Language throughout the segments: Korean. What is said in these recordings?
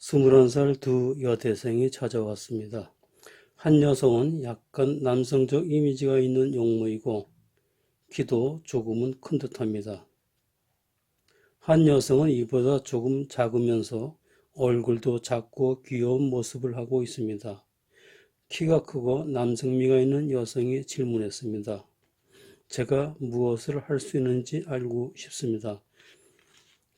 21살 두 여대생이 찾아왔습니다. 한 여성은 약간 남성적 이미지가 있는 용모이고 키도 조금은 큰 듯합니다. 한 여성은 이보다 조금 작으면서 얼굴도 작고 귀여운 모습을 하고 있습니다. 키가 크고 남성미가 있는 여성이 질문했습니다. 제가 무엇을 할 수 있는지 알고 싶습니다.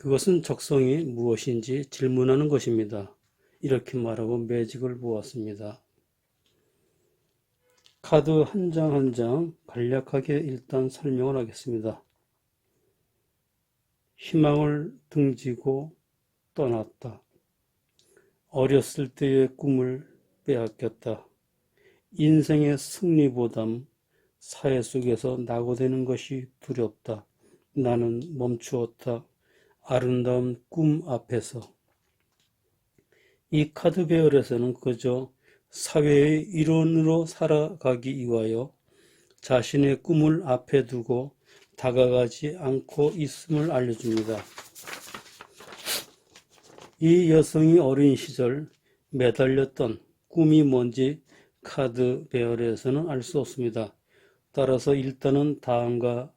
그것은 적성이 무엇인지 질문하는 것입니다. 이렇게 말하고 매직을 보았습니다. 카드 한 장 한 장 간략하게 일단 설명을 하겠습니다. 희망을 등지고 떠났다. 어렸을 때의 꿈을 빼앗겼다. 인생의 승리보담 사회 속에서 낙오되는 것이 두렵다. 나는 멈추었다. 아름다운 꿈 앞에서. 이 카드 배열에서는 그저 사회의 일원으로 살아가기 위하여 자신의 꿈을 앞에 두고 다가가지 않고 있음을 알려줍니다. 이 여성이 어린 시절 매달렸던 꿈이 뭔지 카드 배열에서는 알 수 없습니다. 따라서 일단은 다음과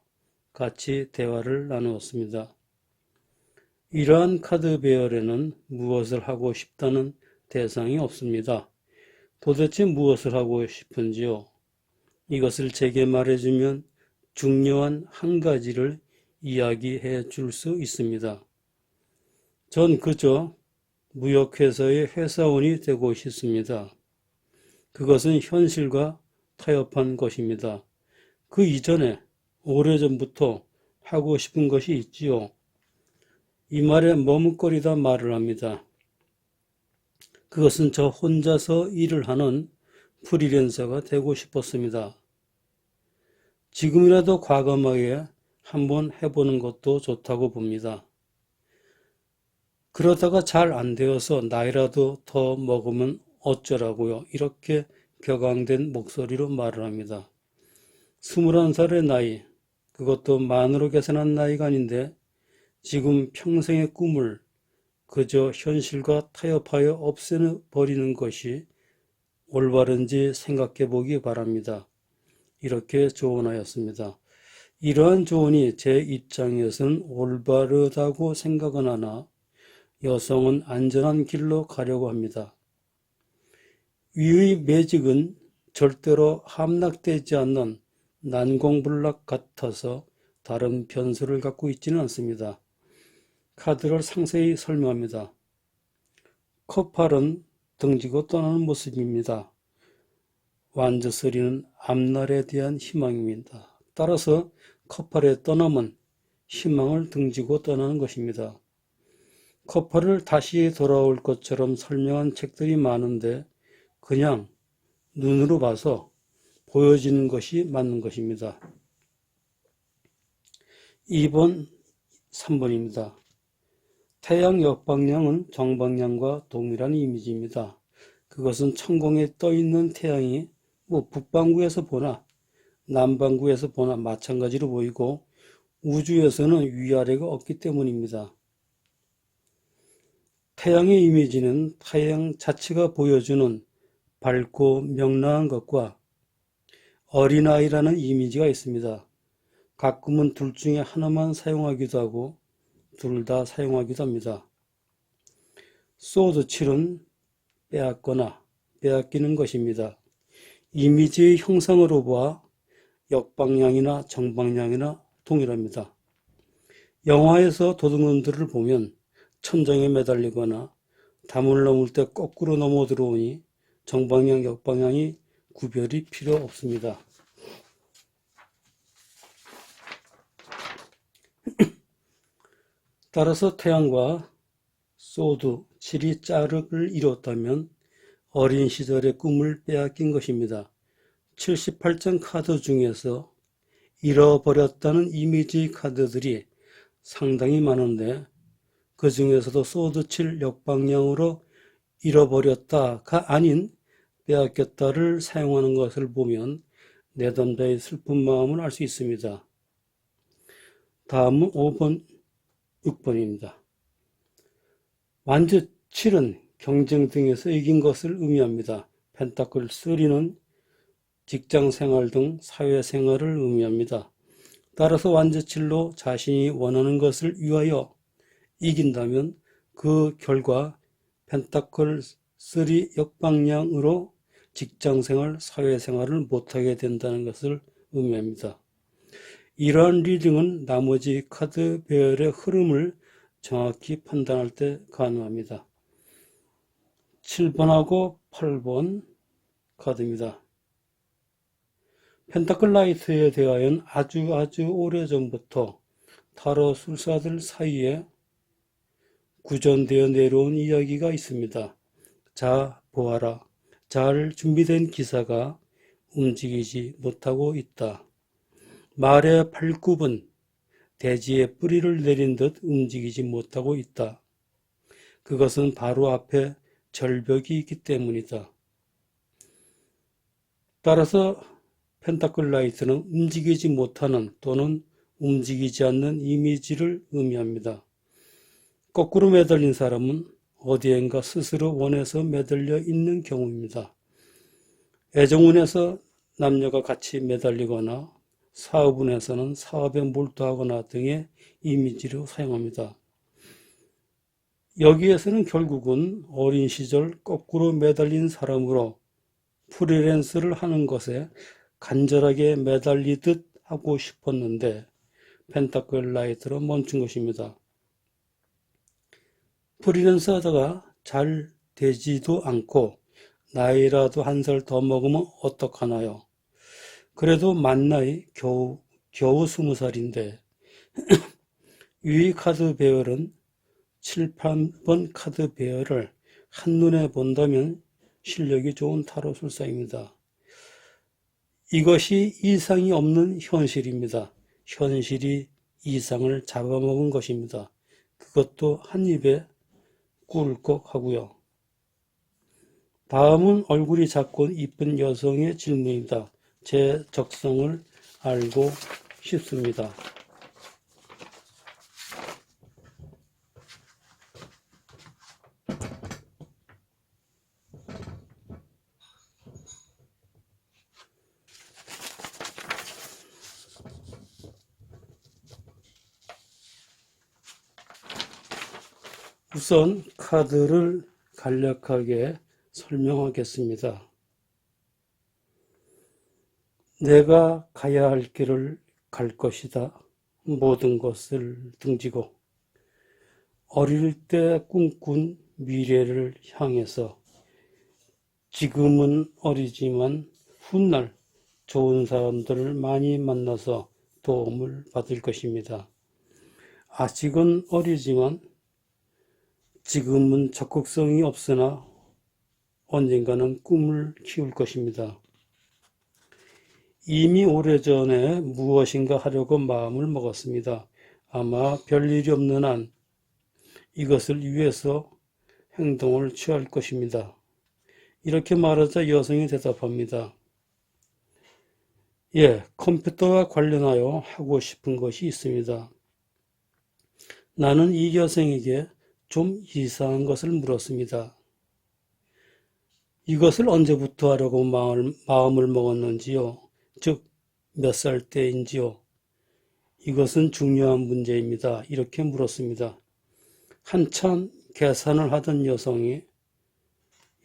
같이 대화를 나누었습니다. 이러한 카드 배열에는 무엇을 하고 싶다는 대상이 없습니다. 도대체 무엇을 하고 싶은지요? 이것을 제게 말해주면 중요한 한 가지를 이야기해 줄 수 있습니다. 전 그저 무역회사의 회사원이 되고 싶습니다. 그것은 현실과 타협한 것입니다. 그 이전에 오래전부터 하고 싶은 것이 있지요. 이 말에 머뭇거리다 말을 합니다. 그것은 저 혼자서 일을 하는 프리랜서가 되고 싶었습니다. 지금이라도 과감하게 한번 해보는 것도 좋다고 봅니다. 그러다가 잘 안 되어서 나이라도 더 먹으면 어쩌라고요. 이렇게 격앙된 목소리로 말을 합니다. 21살의 나이, 그것도 만으로 계산한 나이가 아닌데 지금 평생의 꿈을 그저 현실과 타협하여 없애버리는 것이 올바른지 생각해 보기 바랍니다. 이렇게 조언하였습니다. 이러한 조언이 제 입장에서는 올바르다고 생각은 하나 여성은 안전한 길로 가려고 합니다. 위의 매직은 절대로 함락되지 않는 난공불락 같아서 다른 변수를 갖고 있지는 않습니다. 카드를 상세히 설명합니다. 커팔은 등지고 떠나는 모습입니다. 완저서리는 앞날에 대한 희망입니다. 따라서 커팔의 떠남은 희망을 등지고 떠나는 것입니다. 커팔을 다시 돌아올 것처럼 설명한 책들이 많은데 그냥 눈으로 봐서 보여지는 것이 맞는 것입니다. 2번, 3번입니다. 태양 역방향은 정방향과 동일한 이미지입니다. 그것은 천공에 떠있는 태양이 북반구에서 보나 남반구에서 보나 마찬가지로 보이고 우주에서는 위아래가 없기 때문입니다. 태양의 이미지는 태양 자체가 보여주는 밝고 명랑한 것과 어린아이라는 이미지가 있습니다. 가끔은 둘 중에 하나만 사용하기도 하고 둘 다 사용하기도 합니다. 소드 7은 빼앗거나 빼앗기는 것입니다. 이미지의 형상으로 보아 역방향이나 정방향이나 동일합니다. 영화에서 도둑놈들을 보면 천장에 매달리거나 담을 넘을 때 거꾸로 넘어 들어오니 정방향, 역방향이 구별이 필요 없습니다. 따라서 태양과 소드 7이 짝을 이뤘다면 어린 시절의 꿈을 빼앗긴 것입니다. 78장 카드 중에서 잃어버렸다는 이미지 카드들이 상당히 많은데 그 중에서도 소드 7 역방향으로 잃어버렸다가 아닌 빼앗겼다를 사용하는 것을 보면 내담자의 슬픈 마음을 알 수 있습니다. 다음은 5번, 6번입니다. 완저 7은 경쟁 등에서 이긴 것을 의미합니다. 펜타클 3는 직장생활 등 사회생활을 의미합니다. 따라서 완저칠로 자신이 원하는 것을 위하여 이긴다면 그 결과 펜타클 3 역방향으로 직장생활, 사회생활을 못하게 된다는 것을 의미합니다. 이러한 리딩은 나머지 카드 배열의 흐름을 정확히 판단할 때 가능합니다. 7번하고 8번 카드입니다. 펜타클 라이트에 대하여는 아주 오래전부터 타로 술사들 사이에 구전되어 내려온 이야기가 있습니다. 자, 보아라. 잘 준비된 기사가 움직이지 못하고 있다. 말의 발굽은 대지에 뿌리를 내린 듯 움직이지 못하고 있다. 그것은 바로 앞에 절벽이 있기 때문이다. 따라서 펜타클 라이트는 움직이지 못하는 또는 움직이지 않는 이미지를 의미합니다. 거꾸로 매달린 사람은 어디엔가 스스로 원해서 매달려 있는 경우입니다. 애정운에서 남녀가 같이 매달리거나 사업운에서는 사업에 몰두하거나 등의 이미지로 사용합니다. 여기에서는 결국은 어린 시절 거꾸로 매달린 사람으로 프리랜서를 하는 것에 간절하게 매달리듯 하고 싶었는데 펜타클 라이트로 멈춘 것입니다. 프리랜서 하다가 잘 되지도 않고 나이라도 한 살 더 먹으면 어떡하나요? 그래도 만 나이 겨우 20살인데 위 카드 배열은 7, 8번 카드 배열을 한눈에 본다면 실력이 좋은 타로 술사입니다. 이것이 이상이 없는 현실입니다. 현실이 이상을 잡아먹은 것입니다. 그것도 한 입에 꿀꺽 하고요. 다음은 얼굴이 작고 이쁜 여성의 질문입니다. 제 적성을 알고 싶습니다. 우선 카드를 간략하게 설명하겠습니다. 내가 가야 할 길을 갈 것이다. 모든 것을 등지고 어릴 때 꿈꾼 미래를 향해서 지금은 어리지만 훗날 좋은 사람들을 많이 만나서 도움을 받을 것입니다. 아직은 어리지만 지금은 적극성이 없으나 언젠가는 꿈을 키울 것입니다. 이미 오래전에 무엇인가 하려고 마음을 먹었습니다. 아마 별일이 없는 한 이것을 위해서 행동을 취할 것입니다. 이렇게 말하자 여성이 대답합니다. 예, 컴퓨터와 관련하여 하고 싶은 것이 있습니다. 나는 이 여성에게 좀 이상한 것을 물었습니다. 이것을 언제부터 하려고 마음을 먹었는지요? 즉, 몇 살 때인지요? 이것은 중요한 문제입니다. 이렇게 물었습니다. 한참 계산을 하던 여성이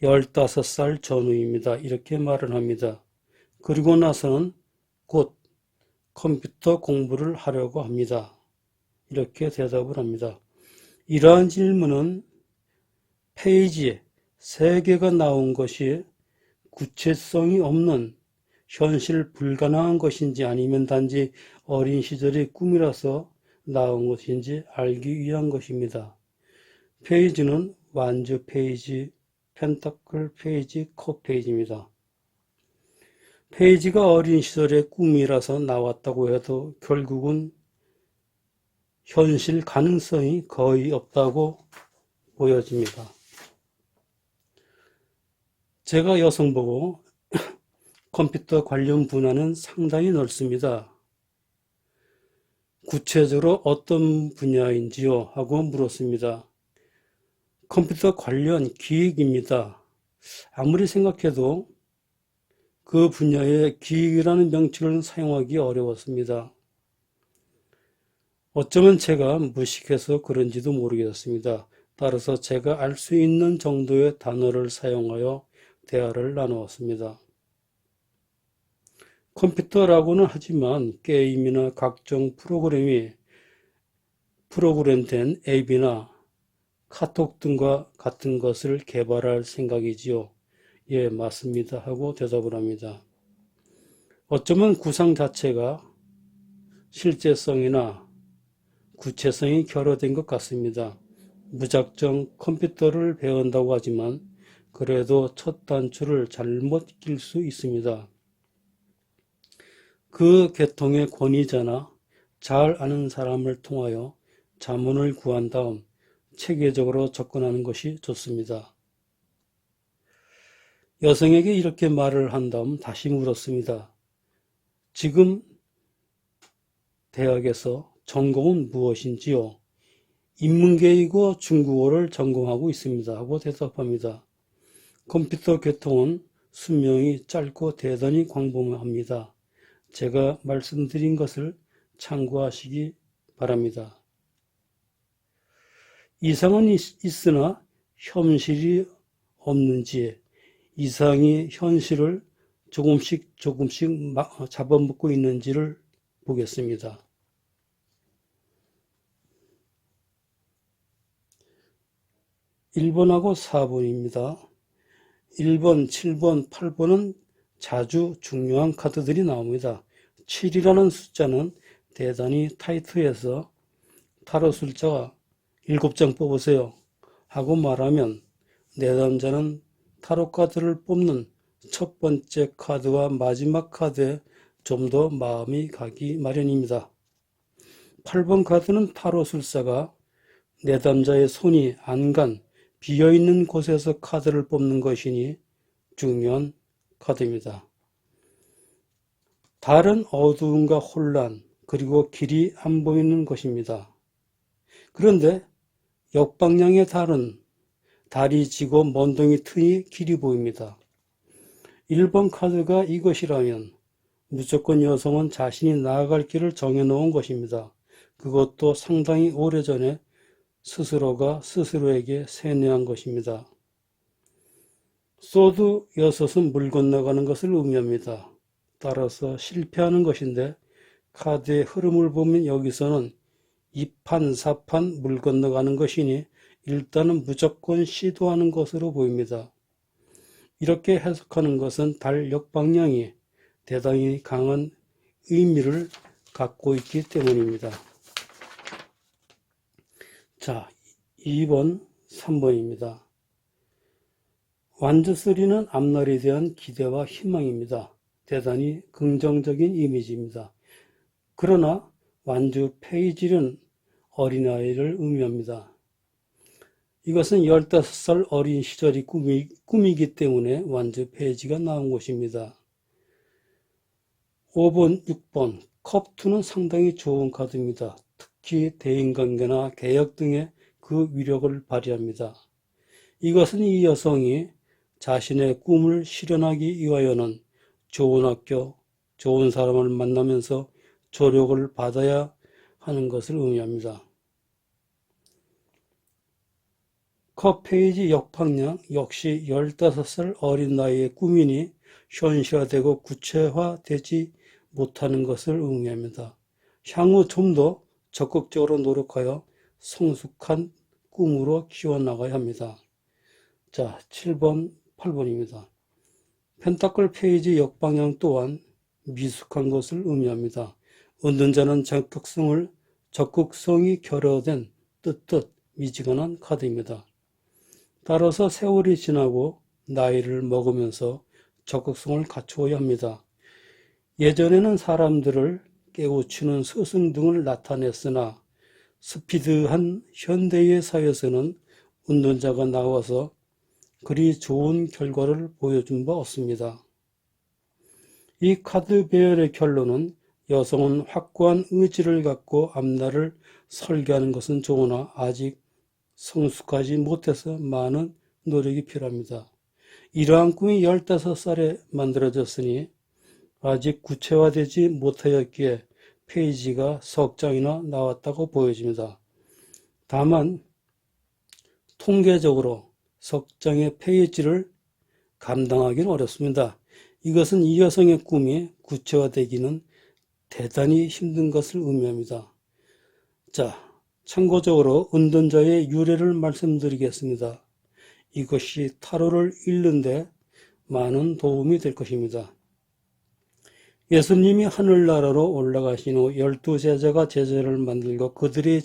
15살 전후입니다. 이렇게 말을 합니다. 그리고 나서는 곧 컴퓨터 공부를 하려고 합니다. 이렇게 대답을 합니다. 이러한 질문은 페이지에 3개가 나온 것이 구체성이 없는 현실 불가능한 것인지 아니면 단지 어린 시절의 꿈이라서 나온 것인지 알기 위한 것입니다. 페이지는 완주 페이지, 펜타클 페이지, 컵 페이지입니다. 페이지가 어린 시절의 꿈이라서 나왔다고 해도 결국은 현실 가능성이 거의 없다고 보여집니다. 제가 여성 보고 컴퓨터 관련 분야는 상당히 넓습니다. 구체적으로 어떤 분야인지요? 하고 물었습니다. 컴퓨터 관련 기획입니다. 아무리 생각해도 그 분야의 기획이라는 명칭을 사용하기 어려웠습니다. 어쩌면 제가 무식해서 그런지도 모르겠습니다. 따라서 제가 알 수 있는 정도의 단어를 사용하여 대화를 나누었습니다. 컴퓨터라고는 하지만 게임이나 각종 프로그램된 앱이나 카톡 등과 같은 것을 개발할 생각이지요. 예, 맞습니다. 하고 대답을 합니다. 어쩌면 구상 자체가 실제성이나 구체성이 결여된 것 같습니다. 무작정 컴퓨터를 배운다고 하지만 그래도 첫 단추를 잘못 낄 수 있습니다. 그 계통의 권위자나 잘 아는 사람을 통하여 자문을 구한 다음 체계적으로 접근하는 것이 좋습니다. 여성에게 이렇게 말을 한 다음 다시 물었습니다. 지금 대학에서 전공은 무엇인지요? 인문계이고 중국어를 전공하고 있습니다. 하고 대답합니다. 컴퓨터 계통은 수명이 짧고 대단히 광범합니다. 제가 말씀드린 것을 참고하시기 바랍니다. 이상은 있으나 현실이 없는지, 이상이 현실을 조금씩 잡아먹고 있는지를 보겠습니다. 1번하고 4번입니다. 1번, 7번, 8번은 자주 중요한 카드들이 나옵니다. 7이라는 숫자는 대단히 타이트해서 타로 숫자가 7장 뽑으세요 하고 말하면 내담자는 타로 카드를 뽑는 첫 번째 카드와 마지막 카드에 좀 더 마음이 가기 마련입니다. 8번 카드는 타로 술사가 내담자의 손이 안 간 비어있는 곳에서 카드를 뽑는 것이니 중요한 카드입니다. 달은 어두움과 혼란 그리고 길이 안 보이는 것입니다. 그런데 역방향의 달이 지고 먼동이 트니 길이 보입니다. 1번 카드가 이것이라면 무조건 여성은 자신이 나아갈 길을 정해놓은 것입니다. 그것도 상당히 오래전에 스스로가 스스로에게 세뇌한 것입니다. 소드 6은 물 건너가는 것을 의미합니다. 따라서 실패하는 것인데 카드의 흐름을 보면 여기서는 2판, 4판 물 건너가는 것이니 일단은 무조건 시도하는 것으로 보입니다. 이렇게 해석하는 것은 달 역방향이 대단히 강한 의미를 갖고 있기 때문입니다. 자, 2번, 3번입니다. 완주3는 앞날에 대한 기대와 희망입니다. 대단히 긍정적인 이미지입니다. 그러나 완주 페이지는 어린아이를 의미합니다. 이것은 15살 어린 시절이 꿈이기 때문에 완주 페이지가 나온 것입니다. 5번, 6번, 컵2는 상당히 좋은 카드입니다. 특히 대인관계나 개혁 등의 그 위력을 발휘합니다. 이것은 이 여성이 자신의 꿈을 실현하기 위하여는 좋은 학교, 좋은 사람을 만나면서 조력을 받아야 하는 것을 의미합니다. 컵 페이지 역방향 역시 15살 어린 나이의 꿈이니 현실화되고 구체화되지 못하는 것을 의미합니다. 향후 좀 더 적극적으로 노력하여 성숙한 꿈으로 키워나가야 합니다. 자, 7번, 8번입니다. 펜타클 페이지 역방향 또한 미숙한 것을 의미합니다. 은둔자는 적극성이 결여된 뜻 미지근한 카드입니다. 따라서 세월이 지나고 나이를 먹으면서 적극성을 갖추어야 합니다. 예전에는 사람들을 깨우치는 스승 등을 나타냈으나 스피드한 현대의 사회에서는 운동자가 나와서 그리 좋은 결과를 보여준 바 없습니다. 이 카드 배열의 결론은 여성은 확고한 의지를 갖고 앞날을 설계하는 것은 좋으나 아직 성숙하지 못해서 많은 노력이 필요합니다. 이러한 꿈이 15살에 만들어졌으니 아직 구체화되지 못하였기에 페이지가 석 장이나 나왔다고 보여집니다. 다만 통계적으로 석 장의 페이지를 감당하기는 어렵습니다. 이것은 이 여성의 꿈이 구체화되기는 대단히 힘든 것을 의미합니다. 자, 참고적으로 은둔자의 유래를 말씀드리겠습니다. 이것이 타로를 읽는데 많은 도움이 될 것입니다. 예수님이 하늘나라로 올라가신 후 12제자가 제자를 만들고 그들의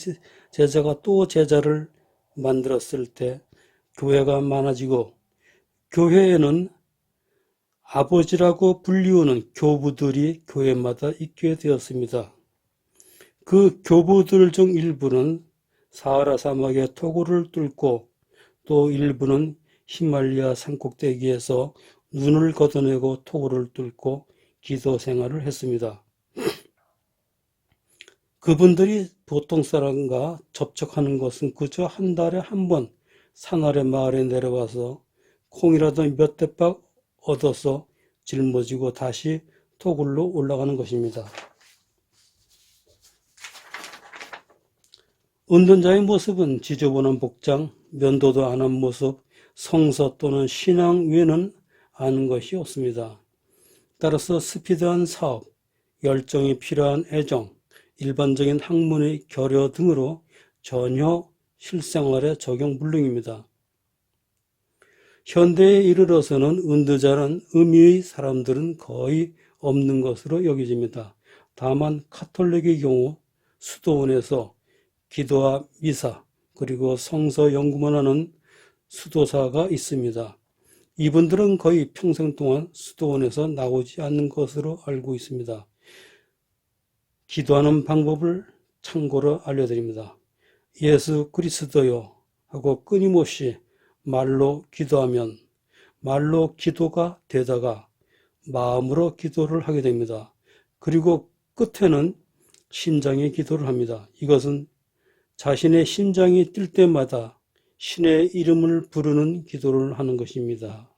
제자가 또 제자를 만들었을 때 교회가 많아지고 교회에는 아버지라고 불리우는 교부들이 교회마다 있게 되었습니다. 그 교부들 중 일부는 사하라 사막의 토굴을 뚫고 또 일부는 히말리아 산꼭대기에서 눈을 걷어내고 토굴을 뚫고 기도 생활을 했습니다. 그분들이 보통 사람과 접촉하는 것은 그저 한 달에 한 번 산 아래 마을에 내려와서 콩이라도 몇 대박 얻어서 짊어지고 다시 토굴로 올라가는 것입니다. 은둔자의 모습은 지저분한 복장, 면도도 안 한 모습, 성서 또는 신앙 외에는 아는 것이 없습니다. 따라서 스피드한 사업, 열정이 필요한 애정, 일반적인 학문의 결여 등으로 전혀 실생활에 적용 불능입니다. 현대에 이르러서는 은둔자란 의미의 사람들은 거의 없는 것으로 여겨집니다. 다만 카톨릭의 경우 수도원에서 기도와 미사 그리고 성서 연구만 하는 수도사가 있습니다. 이분들은 거의 평생 동안 수도원에서 나오지 않는 것으로 알고 있습니다. 기도하는 방법을 참고로 알려드립니다. 예수 그리스도요 하고 끊임없이 말로 기도하면 말로 기도가 되다가 마음으로 기도를 하게 됩니다. 그리고 끝에는 심장의 기도를 합니다. 이것은 자신의 심장이 뛸 때마다 신의 이름을 부르는 기도를 하는 것입니다.